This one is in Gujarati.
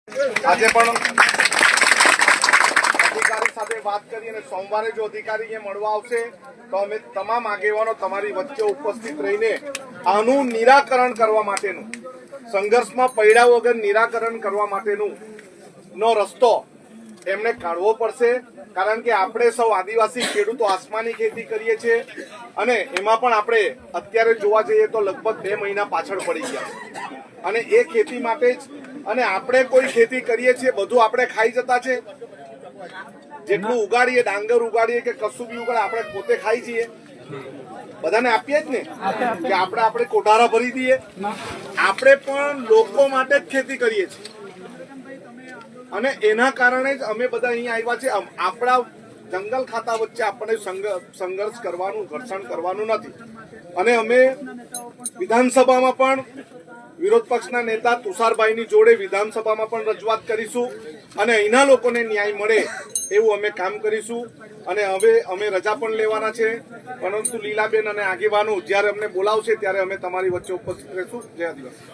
આજે પણ અધિકારી સાથે વાત કરી અને સોમવારે જો અધિકારી મળવા આવશે તો અમે તમામ આગેવાનો તમારી વચ્ચે ઉપસ્થિત રહીને આનું નિરાકરણ કરવા માટેનું સંઘર્ષમાં પડ્યા વગર નિરાકરણ કરવા માટેનું નો રસ્તો એમને કાઢવો પડશે। કારણ કે આપણે સૌ આદિવાસી ખેડૂતો આસમાની ખેતી કરીએ છીએ અને એમાં પણ આપણે અત્યારે જોવા જઈએ તો લગભગ 2 મહિના પાછળ પડી ગયા અને એ ખેતી માટે જ અને આપણે કોઈ ખેતી કરીએ છીએ બધું આપણે ખાઈ જતા છે। જેટલું ઉગાડીએ ડાંગર ઉગાડીએ કે કશું બી ઉગાડે આપણે પોતે ખાઈ છીએ, બધાને આપીએ જ ને કે આપણે કોઠારા ભરી દઈએ। આપણે પણ લોકો માટે જ ખેતી કરીએ છીએ અને એના કારણે જ અમે બધા અહીંયા આવ્યા છે। આપણા જંગલ ખાતા વચ્ચે આપણે સંઘર્ષ કરવાનું ઘર્ષણ કરવાનું નથી અને અમે વિધાનસભામાં પણ વિરોધ પક્ષના નેતા તુષારભાઈની જોડે વિધાનસભામાં પણ રજૂઆત કરીશું અને અહીંના લોકોને ન્યાય મળે એવું અમે કામ કરીશું અને હવે અમે રજા પણ લેવાના છે। પરંતુ લીલાબેન અને આગેવાનો જ્યારે અમને બોલાવશે ત્યારે અમે તમારી વચ્ચે ઉપસ્થિત રહીશું। જય આદિવાસી।